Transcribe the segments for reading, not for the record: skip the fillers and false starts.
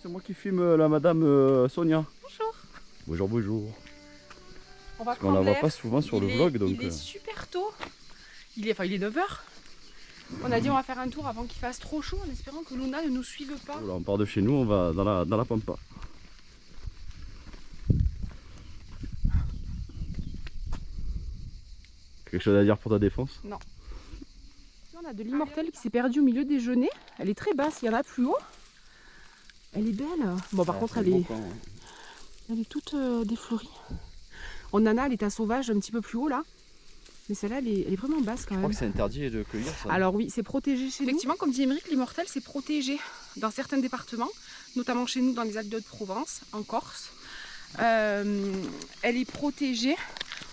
c'est moi qui filme la madame Sonia. Bonjour. Bonjour, bonjour. On va Parce qu'on la voit pas souvent sur le vlog. Donc, il est super tôt. Il est 9h. On a dit on va faire un tour avant qu'il fasse trop chaud en espérant que Luna ne nous suive pas. Voilà, on part de chez nous, on va dans la pampa. Quelque chose à dire pour ta défense? Non. On a de l'immortelle qui s'est perdue au milieu des genêts. Elle est très basse, il y en a plus haut. Elle est belle. Bon par contre elle est toute défleurie. On en a, elle est à sauvage un petit peu plus haut là. Mais celle-là, elle est vraiment basse quand même. Je crois que c'est interdit de cueillir ça. Alors oui, c'est protégé chez nous. Effectivement, comme dit Émeric, l'immortelle, c'est protégé dans certains départements, notamment chez nous dans les Alpes-de-Haute-Provence, en Corse. Elle est protégée.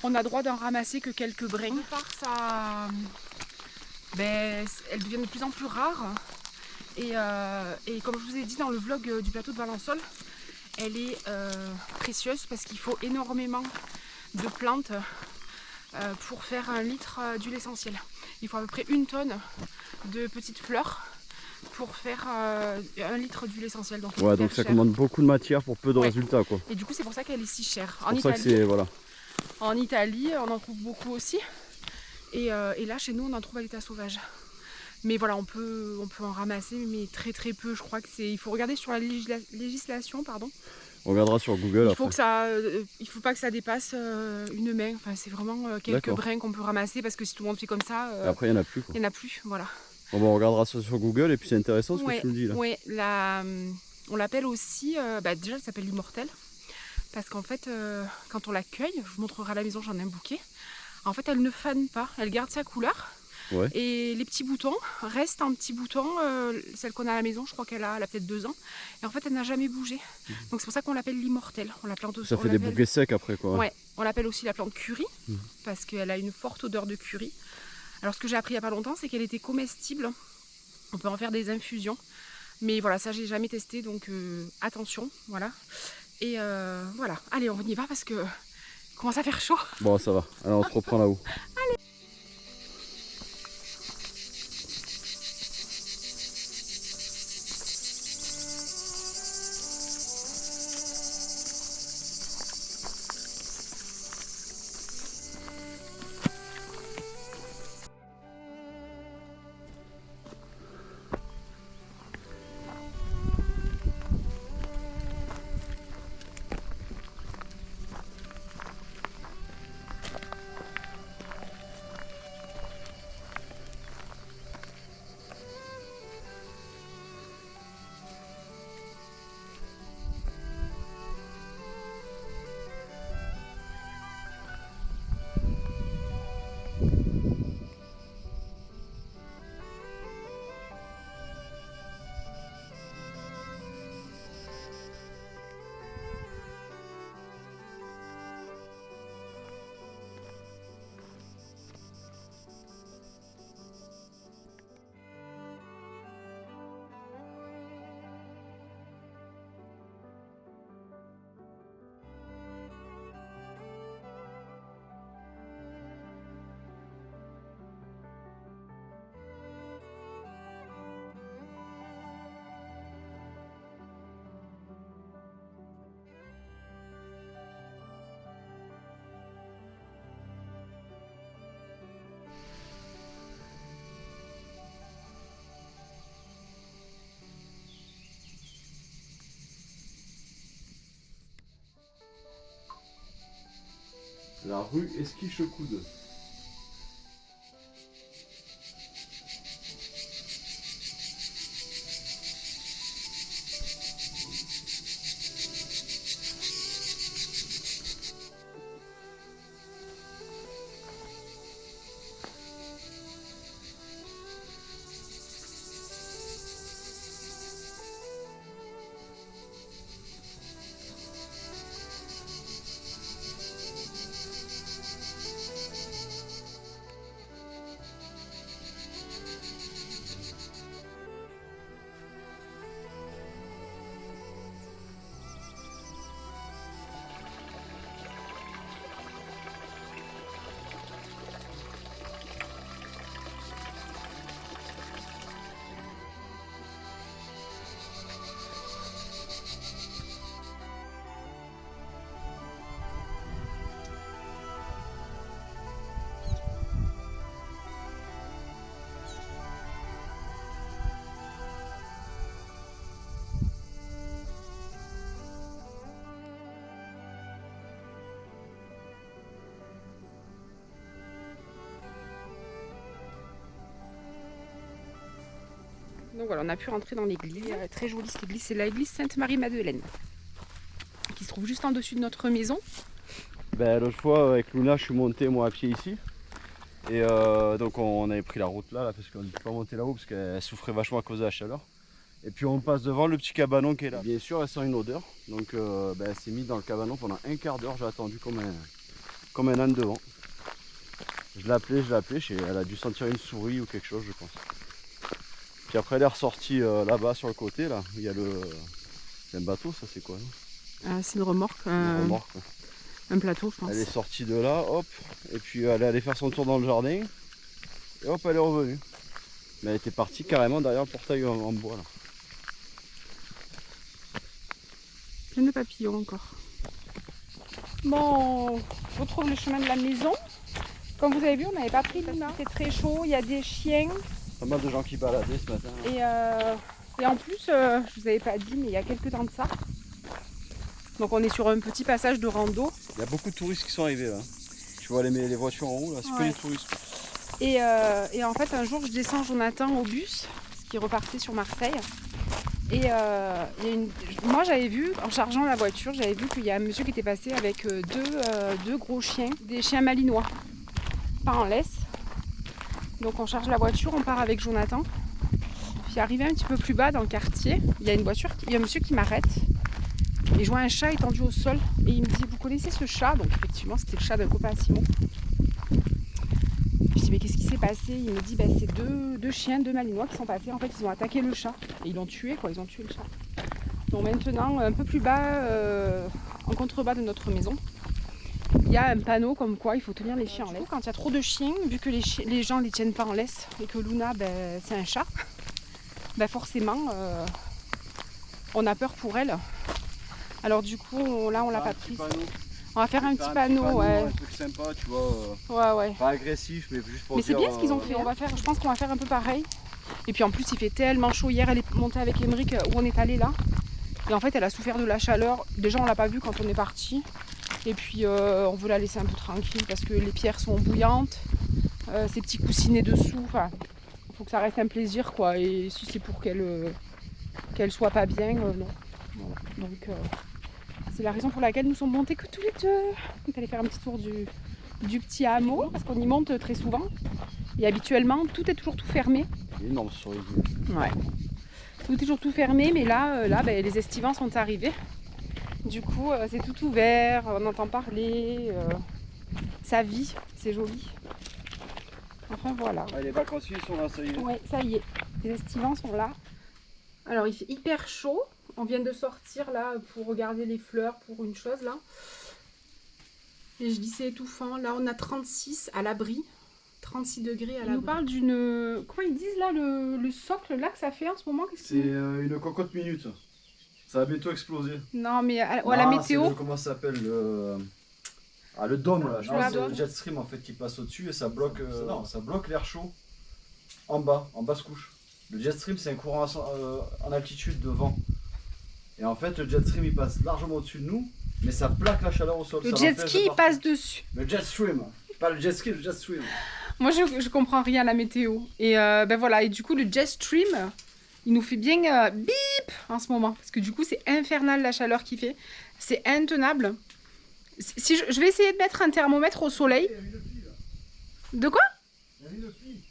On a droit d'en ramasser que quelques brins. De par ça, elle devient de plus en plus rare. Et comme je vous ai dit dans le vlog du plateau de Valençol, elle est précieuse parce qu'il faut énormément de plantes pour faire 1 litre d'huile essentielle. Il faut à peu près 1 tonne de petites fleurs pour faire 1 litre d'huile essentielle. Donc, ouais, donc ça commande beaucoup de matière pour peu de résultats, quoi. Et du coup, c'est pour ça qu'elle est si chère. En Italie, on en trouve beaucoup aussi. Et là, chez nous, on en trouve à l'état sauvage. Mais voilà, on peut en ramasser, mais très très peu. Je crois que il faut regarder sur la législation, pardon. On regardera sur Google. Il faut pas que ça dépasse 1 main. Enfin, c'est vraiment quelques brins qu'on peut ramasser parce que si tout le monde fait comme ça, après il n'y en a plus, quoi. Il n'y en a plus, voilà. Bon, on regardera ça sur Google et puis c'est intéressant ce que tu me dis là. Oui, on l'appelle aussi, déjà elle s'appelle l'immortelle. Parce qu'en fait, quand on la cueille, je vous montrerai à la maison, j'en ai un bouquet. En fait, elle ne fane pas, elle garde sa couleur. Ouais. Et les petits boutons restent en petits boutons. Celle qu'on a à la maison, je crois qu'elle a peut-être 2 ans. Et en fait, elle n'a jamais bougé. Donc c'est pour ça qu'on l'appelle l'immortelle. On la plante aussi. Ça fait des bouquets secs après, quoi. Ouais, on l'appelle aussi la plante curry parce qu'elle a une forte odeur de curry. Alors ce que j'ai appris il n'y a pas longtemps, c'est qu'elle était comestible. On peut en faire des infusions. Mais voilà, ça j'ai jamais testé, donc attention, voilà. Et voilà, allez, on y va parce que il commence à faire chaud. Bon, ça va. Alors on se reprend là-haut. Allez. La rue Esquiche-Coude. Donc voilà, on a pu rentrer dans l'église. Très jolie cette église, c'est l'église Sainte-Marie-Madeleine, qui se trouve juste en dessus de notre maison. Ben, l'autre fois avec Luna, je suis monté moi à pied ici. Et donc on avait pris la route là parce qu'on ne peut pas monter là-haut parce qu'elle souffrait vachement à cause de la chaleur. Et puis on passe devant le petit cabanon qui est là. Bien sûr, elle sent une odeur. Donc elle s'est mise dans le cabanon pendant un quart d'heure. J'ai attendu comme un âne devant. Je l'appelais, elle a dû sentir une souris ou quelque chose, je pense. Puis après elle est ressortie là-bas sur le côté là. Il y a c'est un bateau, ça c'est quoi? C'est une remorque. Une remorque. Ouais. Un plateau, je pense. Elle est sortie de là, hop, et puis elle est allée faire son tour dans le jardin, et hop, elle est revenue. Mais elle était partie carrément derrière le portail en bois là. Plein de papillons encore. Bon, je retrouve le chemin de la maison. Comme vous avez vu, on n'avait pas pris Luna. C'était très chaud, il y a des chiens. Pas mal de gens qui baladaient ce matin. Et en plus, je vous avais pas dit, mais il y a quelques temps de ça. Donc on est sur un petit passage de rando. Il y a beaucoup de touristes qui sont arrivés là. Tu vois les voitures en haut là, c'est que des touristes. Et en fait un jour je descends Jonathan au bus, qui repartait sur Marseille. Et moi j'avais vu, en chargeant la voiture, j'avais vu qu'il y a un monsieur qui était passé avec deux gros chiens, des chiens malinois, pas en laisse. Donc on charge la voiture, on part avec Jonathan. Puis arrivé un petit peu plus bas dans le quartier, il y a un monsieur qui m'arrête. Et je vois un chat étendu au sol et il me dit, vous connaissez ce chat? Donc effectivement c'était le chat d'un copain à Simon. Je dis mais qu'est-ce qui s'est passé? Il me dit c'est deux chiens, deux malinois qui sont passés. En fait ils ont attaqué le chat et ils l'ont tué quoi, ils ont tué le chat. Donc maintenant un peu plus bas, en contrebas de notre maison, il y a un panneau comme quoi il faut tenir les chiens en laisse. Quand il y a trop de chiens, vu que les gens ne les tiennent pas en laisse et que Luna c'est un chat, forcément on a peur pour elle. Alors du coup là on l'a pas prise. On va faire un petit panneau, ouais. Un truc sympa, tu vois. Ouais. Pas agressif, mais juste pour mais dire. Mais c'est bien ce qu'ils ont fait. Je pense qu'on va faire un peu pareil. Et puis en plus il fait tellement chaud. Hier elle est montée avec Émeric où on est allé là. Et en fait elle a souffert de la chaleur. Déjà on l'a pas vue quand on est parti. Et puis on veut la laisser un peu tranquille parce que les pierres sont bouillantes. Ces petits coussinets dessous. Enfin, faut que ça reste un plaisir quoi. Et si c'est pour qu'elle soit pas bien, non. Voilà. Donc c'est la raison pour laquelle nous sommes montés que tous les deux. On est allé faire un petit tour du petit hameau parce qu'on y monte très souvent. Et habituellement, tout est toujours tout fermé. Énorme sur les Ouais. Tout est toujours tout fermé, mais là, les estivants sont arrivés. Du coup, c'est tout ouvert, on entend parler. Ça vit, c'est joli. Enfin voilà. Ah, les vacanciers sont là, ça y est. Ouais, ça y est. Les estivants sont là. Alors il fait hyper chaud. On vient de sortir là pour regarder les fleurs pour une chose là. Et je dis c'est étouffant. Là on a 36 à l'abri. 36 degrés à l'abri. Ils nous parlent d'une... Comment ils disent là le socle là que ça fait en ce moment? C'est une cocotte minute. Ça va bientôt exploser. Non mais à la météo. Comment ça s'appelle le dôme là. C'est le jet stream en fait qui passe au-dessus et ça bloque l'air chaud en bas, en basse couche. Le jet stream c'est un courant en altitude de vent. Et en fait, le jet stream il passe largement au-dessus de nous, mais ça plaque la chaleur au sol. Le jet ski il passe dessus. Le jet stream, pas le jet ski, le jet stream. Moi je comprends rien à la météo. Et voilà, et du coup le jet stream, il nous fait bien bip en ce moment. Parce que du coup c'est infernal la chaleur qu'il fait. C'est intenable. Si je vais essayer de mettre un thermomètre au soleil. De quoi?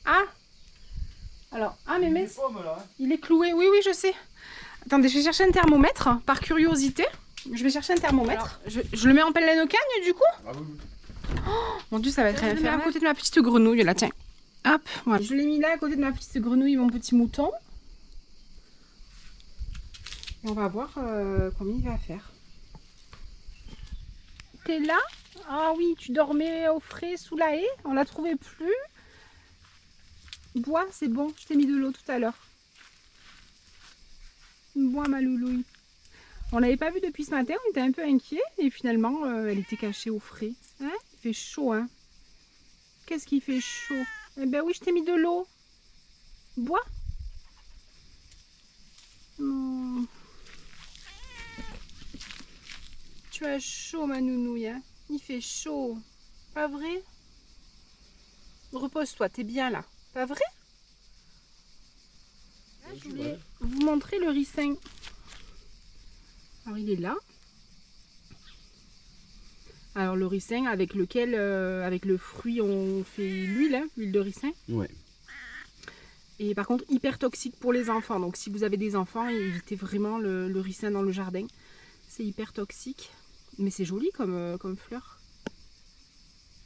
Ah. Alors, mais mince, il est cloué, oui je sais. Attendez, je vais chercher un thermomètre, par curiosité. Je vais chercher un thermomètre. Alors, je le mets en pleine cagne, du coup? Ah oui. Oh, mon Dieu, ça va être infernal. Je le mets à côté de ma petite grenouille, là, tiens. Hop, voilà. Je l'ai mis là, à côté de ma petite grenouille, mon petit mouton. Et on va voir combien il va faire. T'es là? Ah oui, tu dormais au frais sous la haie. On la trouvait plus. Bois, c'est bon. Je t'ai mis de l'eau tout à l'heure. Bois ma loulouille. On l'avait pas vue depuis ce matin, on était un peu inquiets et finalement elle était cachée au frais. Hein? Il fait chaud hein. Qu'est-ce qui fait chaud? Eh ben oui, je t'ai mis de l'eau. Bois. Tu as chaud ma nounouille hein? Il fait chaud. Pas vrai? Repose-toi, t'es bien là. Pas vrai? Je voulais vous montrer le ricin. Alors il est là. Alors le ricin avec lequel, avec le fruit, on fait l'huile, hein, l'huile de ricin. Ouais. Et par contre hyper toxique pour les enfants. Donc si vous avez des enfants, évitez vraiment le ricin dans le jardin. C'est hyper toxique. Mais c'est joli comme fleur.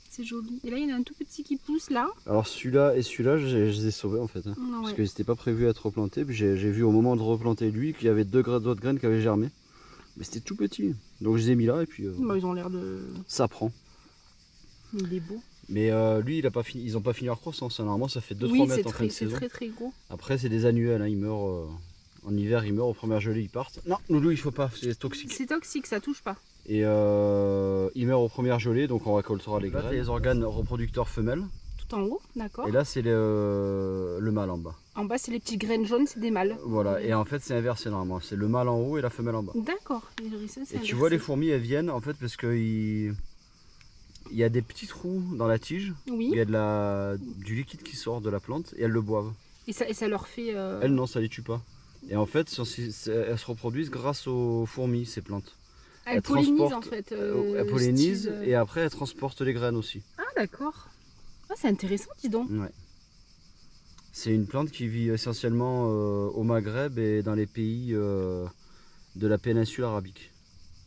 C'est joli. Et là il y en a un tout petit qui pousse là. Alors celui-là et celui-là, je les ai sauvés en fait. Hein, Ouais. parce qu'ils n'étaient pas prévus à être replantés. Puis j'ai vu au moment de replanter lui qu'il y avait d'autres graines qui avaient germé. Mais c'était tout petit. Donc je les ai mis là et puis Bah, ils ont l'air de... ça prend. Il est beau. Mais lui, ils n'ont pas fini leur croissance. Hein. Normalement, ça fait 2-3 Oui, mètres en fin de saison. c'est très gros. Après, c'est des annuels. Hein. Ils meurent en hiver, ils meurent. Au premier gelée, ils partent. Non, Loulou, il faut pas. C'est toxique. C'est toxique, ça touche pas. Et ils meurent au premier gelée, donc on récoltera les graines. Les organes reproducteurs femelles. Tout en haut, d'accord. Et là, c'est le mâle en bas. En bas, c'est les petites graines jaunes, c'est des mâles. Voilà, et en fait, c'est inversé normalement. C'est le mâle en haut et la femelle en bas. D'accord. Et le ricin, c'est Et tu inversé. vois, les fourmis, elles viennent en fait parce qu'il y a des petits trous dans la tige. Oui. Il y a du liquide qui sort de la plante et elles le boivent. Et ça leur fait... Elles, non, ça les tue pas. Et en fait, elles se reproduisent grâce aux fourmis, ces plantes. Elles pollinisent en fait. Elles pollinisent et après, elles transportent les graines aussi. Ah, d'accord. Ah, c'est intéressant, dis donc. Ouais. C'est une plante qui vit essentiellement au Maghreb et dans les pays de la péninsule arabique.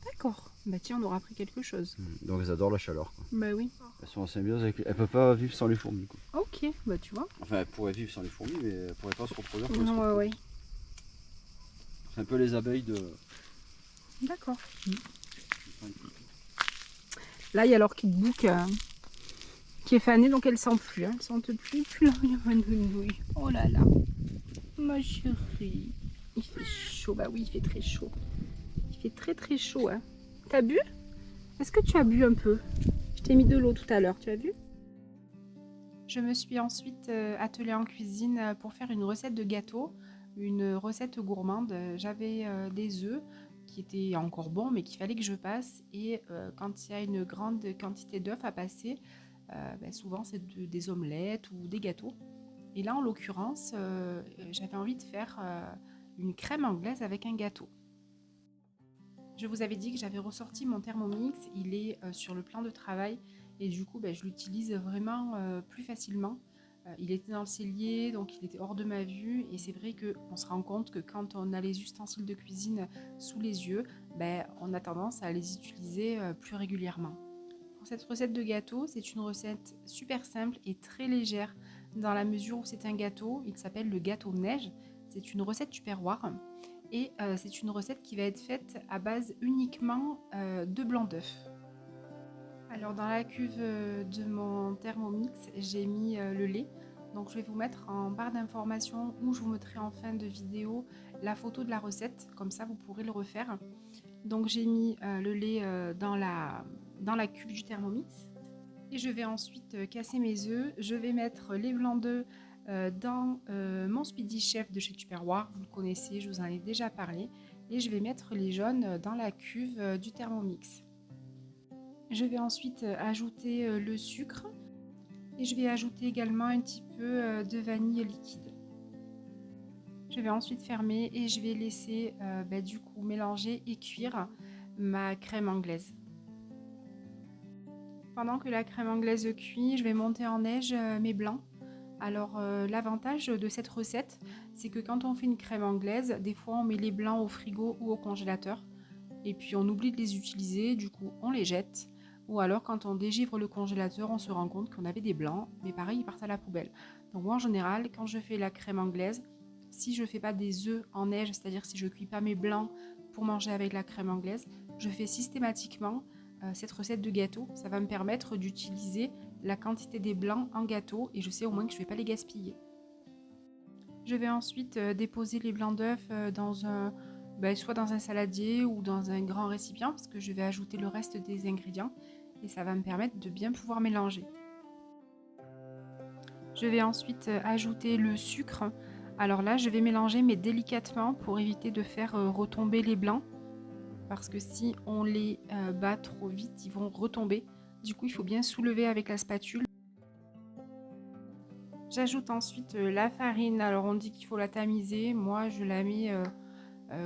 D'accord. Bah tiens, on aura appris quelque chose. Donc elles adorent la chaleur. Quoi. Bah oui. Elles sont en symbiose avec... Elles peuvent pas vivre sans les fourmis. Quoi. Ok, bah tu vois. Enfin, elles pourraient vivre sans les fourmis, mais elles pourraient pas se reproduire. Non, ouais. C'est un peu les abeilles de... D'accord. Là, il y a leur petite boucle qui est fanée, donc elle sent plus. Hein. Elle sent plus là, il y a ma nounouille. Oh là là. Ma chérie. Il fait chaud, bah oui, il fait très chaud. Il fait très chaud. Hein. T'as bu? Est-ce que tu as bu un peu? Je t'ai mis de l'eau tout à l'heure, tu as bu? Je me suis ensuite attelée en cuisine pour faire une recette de gâteau, une recette gourmande. J'avais des œufs qui étaient encore bons mais qu'il fallait que je passe, et quand il y a une grande quantité d'œufs à passer, souvent c'est des omelettes ou des gâteaux. Et là en l'occurrence j'avais envie de faire une crème anglaise avec un gâteau. Je vous avais dit que j'avais ressorti mon Thermomix, il est sur le plan de travail et du coup je l'utilise vraiment plus facilement. Il était dans le cellier, donc il était hors de ma vue, et c'est vrai qu'on se rend compte que quand on a les ustensiles de cuisine sous les yeux, on a tendance à les utiliser plus régulièrement. Pour cette recette de gâteau, c'est une recette super simple et très légère dans la mesure où c'est un gâteau, il s'appelle le gâteau neige, c'est une recette du terroir. Et c'est une recette qui va être faite à base uniquement de blanc d'œuf. Alors dans la cuve de mon Thermomix, j'ai mis le lait. Donc je vais vous mettre en barre d'informations, ou je vous mettrai en fin de vidéo la photo de la recette. Comme ça vous pourrez le refaire. Donc j'ai mis le lait dans la cuve du Thermomix. Et je vais ensuite casser mes œufs. Je vais mettre les blancs d'œufs dans mon Speedy Chef de chez Tupperware, vous le connaissez, je vous en ai déjà parlé, et je vais mettre les jaunes dans la cuve du Thermomix. Je vais ensuite ajouter le sucre, et je vais ajouter également un petit peu de vanille liquide. Je vais ensuite fermer et je vais laisser du coup mélanger et cuire ma crème anglaise. Pendant que la crème anglaise cuit, je vais monter en neige mes blancs. Alors l'avantage de cette recette, c'est que quand on fait une crème anglaise, des fois on met les blancs au frigo ou au congélateur et puis on oublie de les utiliser, du coup on les jette. Ou alors quand on dégivre le congélateur, on se rend compte qu'on avait des blancs, mais pareil ils partent à la poubelle. Donc moi en général, quand je fais la crème anglaise, si je ne fais pas des œufs en neige, c'est-à-dire si je ne cuis pas mes blancs pour manger avec la crème anglaise, je fais systématiquement cette recette de gâteau. Ça va me permettre d'utiliser la quantité des blancs en gâteau et je sais au moins que je ne vais pas les gaspiller. Je vais ensuite déposer les blancs d'œufs soit dans un saladier ou dans un grand récipient, parce que je vais ajouter le reste des ingrédients et ça va me permettre de bien pouvoir mélanger. Je vais ensuite ajouter le sucre. Alors là, je vais mélanger mais délicatement pour éviter de faire retomber les blancs, parce que si on les bat trop vite, ils vont retomber. Du coup, il faut bien soulever avec la spatule. J'ajoute ensuite la farine. Alors on dit qu'il faut la tamiser. Moi je la mets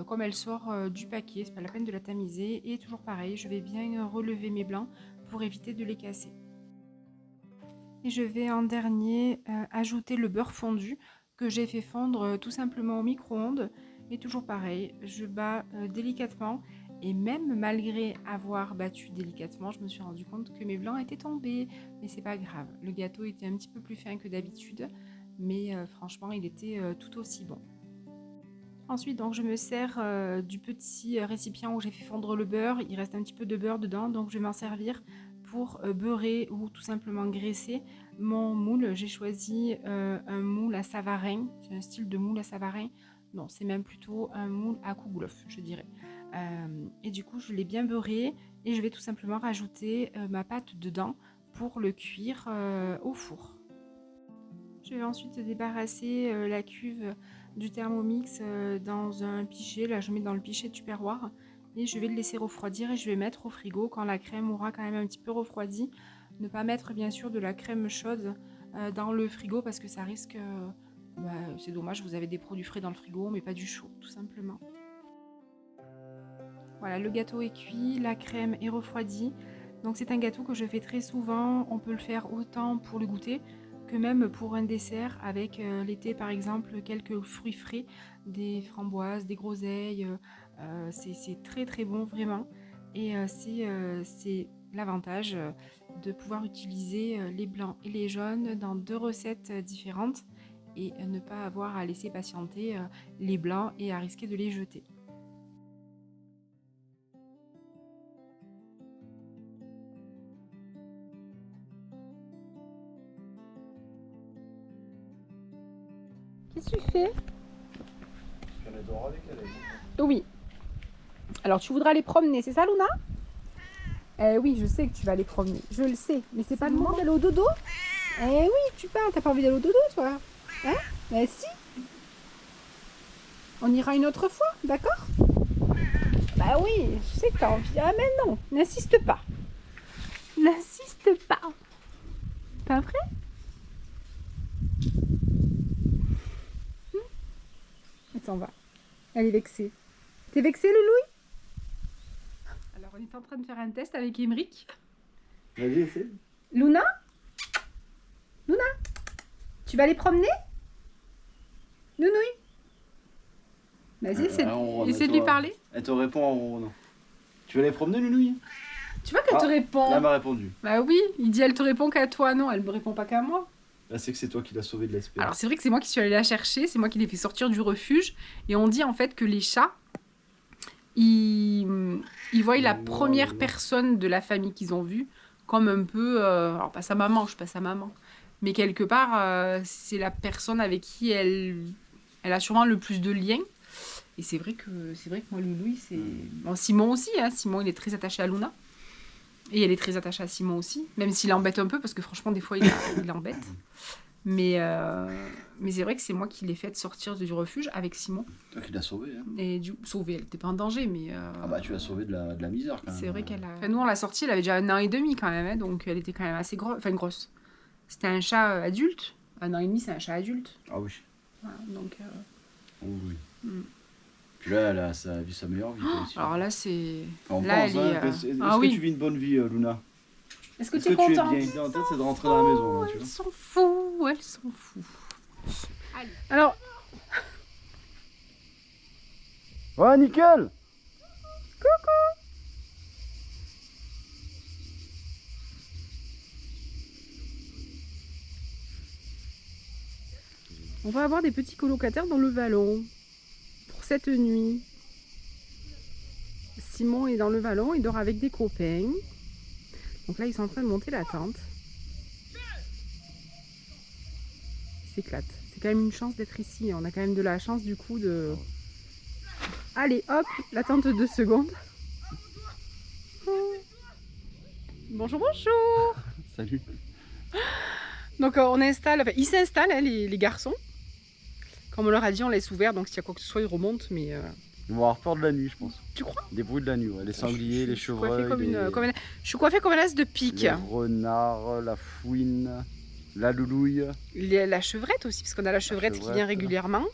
comme elle sort du paquet. C'est pas la peine de la tamiser. Et toujours pareil, je vais bien relever mes blancs pour éviter de les casser. Et je vais en dernier ajouter le beurre fondu que j'ai fait fondre tout simplement au micro-ondes. Et toujours pareil, je bats délicatement. Et même malgré avoir battu délicatement, je me suis rendu compte que mes blancs étaient tombés. Mais c'est pas grave, le gâteau était un petit peu plus fin que d'habitude, mais franchement il était tout aussi bon. Ensuite donc je me sers du petit récipient où j'ai fait fondre le beurre. Il reste un petit peu de beurre dedans, donc je vais m'en servir pour beurrer ou tout simplement graisser mon moule. J'ai choisi un moule à Savarin, c'est un style de moule à Savarin. Non, c'est même plutôt un moule à Kouglof, je dirais. Et du coup, je l'ai bien beurré et je vais tout simplement rajouter ma pâte dedans pour le cuire au four. Je vais ensuite débarrasser la cuve du Thermomix dans un pichet. Là, je mets dans le pichet tupperware et je vais le laisser refroidir et je vais mettre au frigo quand la crème aura quand même un petit peu refroidi. Ne pas mettre bien sûr de la crème chaude dans le frigo parce que ça risque... c'est dommage, vous avez des produits frais dans le frigo, mais pas du chaud, tout simplement. Voilà, le gâteau est cuit, la crème est refroidie. Donc c'est un gâteau que je fais très souvent. On peut le faire autant pour le goûter que même pour un dessert avec l'été par exemple quelques fruits frais, des framboises, des groseilles. C'est très très bon vraiment. Et c'est l'avantage de pouvoir utiliser les blancs et les jaunes dans 2 recettes différentes et ne pas avoir à laisser patienter les blancs et à risquer de les jeter. Qu'est-ce que tu fais? J'en adore avec elle. Oui. Alors tu voudras les promener, c'est ça Luna? Oui, je sais que tu vas les promener, je le sais, mais c'est pas le moment d'aller au dodo? Oui, tu pars, t'as pas envie d'aller au dodo toi? Hein? Ben si. On ira une autre fois, d'accord? Bah oui, je sais que t'as envie. Ah mais non, n'insiste pas. N'insiste pas. Pas vrai? Elle s'en va. Elle est vexée. T'es vexée, Loulouille? Alors, on est en train de faire un test avec Émeric. Vas-y, essaie. Luna? Luna? Tu vas les promener? Nounouille? Vas-y, essaie de lui parler. Elle te répond en ronron. Tu vas les promener, Loulouille? Tu vois qu'elle te répond. Là, elle m'a répondu. Bah oui, il dit elle te répond qu'à toi. Non, elle me répond pas qu'à moi. Là, c'est que c'est toi qui l'as sauvée de l'espèce. Alors c'est vrai que c'est moi qui suis allée la chercher, c'est moi qui l'ai fait sortir du refuge. Et on dit en fait que les chats, ils voient la première personne de la famille qu'ils ont vue comme un peu... alors pas sa maman, je suis pas sa maman. Mais quelque part, c'est la personne avec qui elle a sûrement le plus de liens. Et c'est vrai que moi, Loulouille, c'est... Bon, Simon aussi, hein. Simon, il est très attaché à Luna. Et elle est très attachée à Simon aussi, même s'il l'embête un peu, parce que franchement, des fois, il l'embête. Mais c'est vrai que c'est moi qui l'ai fait sortir du refuge avec Simon. Toi qui l'as sauvée. Hein. Et sauvée, elle n'était pas en danger, mais... Ah bah, tu l'as sauvée de la misère, quand même. C'est vrai qu'elle a... Enfin, nous, on l'a sortie, elle avait déjà 1 an et demi, quand même, hein, donc elle était quand même assez grosse. Enfin, grosse. C'était un chat adulte. 1 an et demi, c'est un chat adulte. Ah oui. Voilà, donc... Oh oui. Puis là, elle a vu sa meilleure vie. Aussi. Alors là, c'est... Enfin, là, pense, elle est... Est-ce que tu vis une bonne vie, Luna? Est-ce que tu es contente? L'idée en tête, c'est de rentrer dans la maison. Là, tu vois. Elle s'en fout, elle s'en fout. Allez. Alors... Ouais, nickel. Coucou. On va avoir des petits colocataires dans le vallon pour cette nuit. Simon est dans le vallon, il dort avec des copains. Donc là, ils sont en train de monter la tente. Ils s'éclatent. C'est quand même une chance d'être ici. On a quand même de la chance du coup de... Allez, hop, la tente de 2 secondes. Bonjour, bonjour. Salut. Donc on installe, enfin, ils s'installent, hein, les garçons. Comme on leur a dit, on laisse ouvert, donc s'il y a quoi que ce soit, ils remontent, mais... Ils vont avoir peur de la nuit, je pense. Tu crois? Des bruits de la nuit, ouais. Les sangliers, les chevreuils, je suis coiffée comme un as de pique. les renards, la fouine. La loulouille. La chevrette aussi, parce qu'on a la chevrette qui vient régulièrement.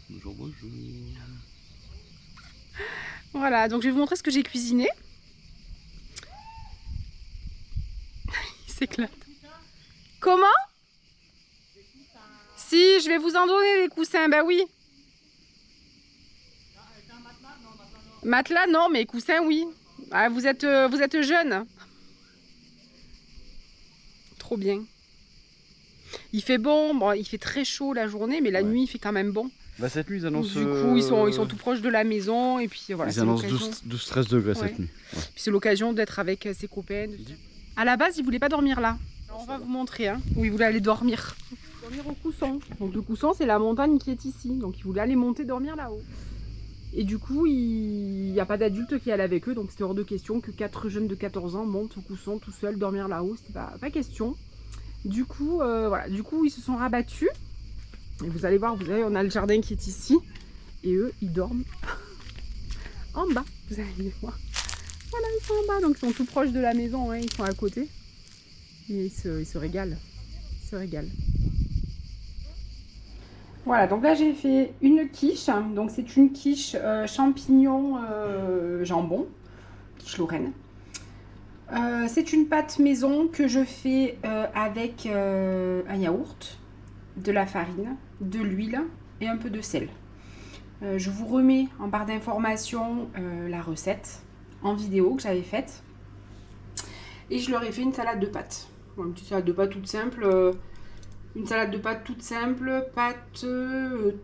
Bonjour, bonjour. Voilà, donc je vais vous montrer ce que j'ai cuisiné. Il s'éclate. Comment? Si, je vais vous en donner les coussins, bah oui. Matelas, non, mais coussins, oui. Ah, vous êtes jeune. Trop bien. Il fait bon, bon, il fait très chaud la journée, mais la nuit, il fait quand même bon. Bah cette nuit, ils annoncent... Du coup, ils sont tout proches de la maison, et puis voilà. Ils annoncent 12-13 degrés cette nuit. Ouais. Puis c'est l'occasion d'être avec ses copains. À la base, ils voulaient pas dormir là. Alors, on va vous montrer hein, où ils voulaient aller dormir. Dormir au Cousson. Donc le Cousson, c'est la montagne qui est ici. Donc ils voulaient aller monter dormir là-haut. Et du coup, il n'y a pas d'adulte qui allait avec eux. Donc c'était hors de question que 4 jeunes de 14 ans montent au Cousson tout seuls dormir là-haut. C'était pas question. Du coup, voilà. Du coup, ils se sont rabattus. Et vous allez voir, on a le jardin qui est ici. Et eux, ils dorment en bas. Vous allez voir. Voilà, ils sont en bas. Donc ils sont tout proches de la maison. Hein, ils sont à côté. Et ils se régalent. Ils se régalent. Voilà, donc là j'ai fait une quiche. Donc c'est une quiche champignon jambon, quiche Lorraine. C'est une pâte maison que je fais avec un yaourt, de la farine, de l'huile et un peu de sel. Je vous remets en barre d'informations la recette en vidéo que j'avais faite. Et je leur ai fait une salade de pâtes. Bon, une petite salade de pâtes toute simple. Une salade de pâtes toute simple, pâtes,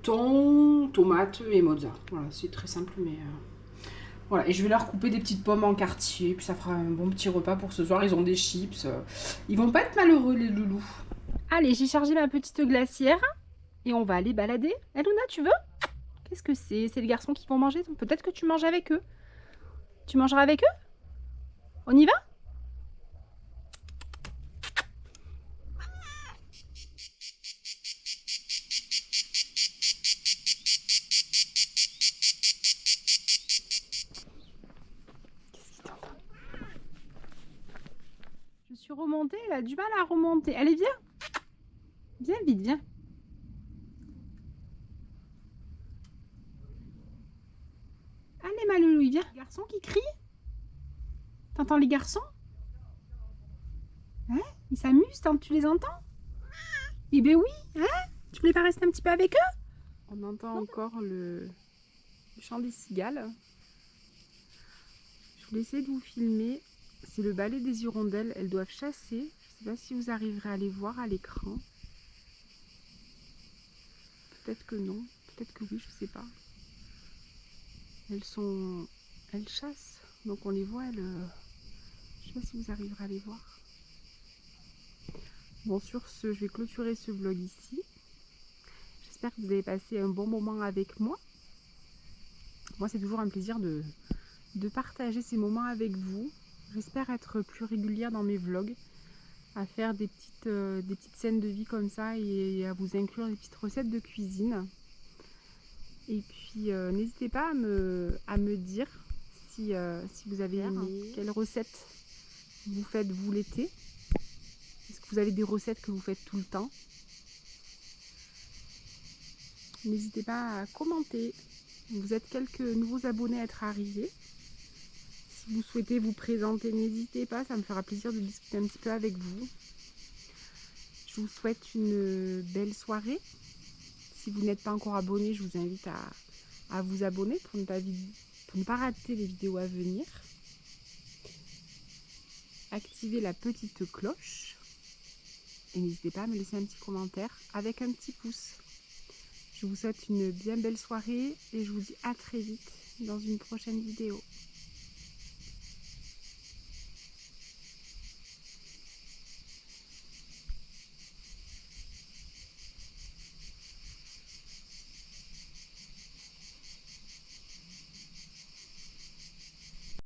thon, tomates et mozza. Voilà, c'est très simple, mais voilà. Et je vais leur couper des petites pommes en quartier, puis ça fera un bon petit repas pour ce soir. Ils ont des chips. Ils vont pas être malheureux, les loulous. Allez, j'ai chargé ma petite glacière et on va aller balader. Luna, tu veux? Qu'est-ce que c'est? C'est les garçons qui vont manger. Peut-être que tu manges avec eux. Tu mangeras avec eux? On y va? Je suis remontée, elle a du mal à remonter. Allez, viens. Viens vite, viens. Allez, ma loulou, viens. Les garçons qui crient. T'entends les garçons? Hein? Ils s'amusent, tu les entends? Eh ben oui, hein? Tu voulais pas rester un petit peu avec eux? On entend encore le chant des cigales. Je voulais essayer de vous filmer. C'est le balai des hirondelles. Elles doivent chasser. Je ne sais pas si vous arriverez à les voir à l'écran. Peut-être que non. Peut-être que oui, je ne sais pas. Elles chassent. Donc on les voit. Je ne sais pas si vous arriverez à les voir. Bon, sur ce, je vais clôturer ce vlog ici. J'espère que vous avez passé un bon moment avec moi. Moi, c'est toujours un plaisir de partager ces moments avec vous. J'espère être plus régulière dans mes vlogs, à faire des petites scènes de vie comme ça et à vous inclure des petites recettes de cuisine. Et puis, n'hésitez pas à me dire si vous avez aimé, quelles recettes vous faites vous l'été. Est-ce que vous avez des recettes que vous faites tout le temps? N'hésitez pas à commenter. Vous êtes quelques nouveaux abonnés à être arrivés. Si vous souhaitez vous présenter, n'hésitez pas, ça me fera plaisir de discuter un petit peu avec vous. Je vous souhaite une belle soirée. Si vous n'êtes pas encore abonné, je vous invite à vous abonner pour ne pas rater les vidéos à venir. Activez la petite cloche. Et n'hésitez pas à me laisser un petit commentaire avec un petit pouce. Je vous souhaite une bien belle soirée et je vous dis à très vite dans une prochaine vidéo.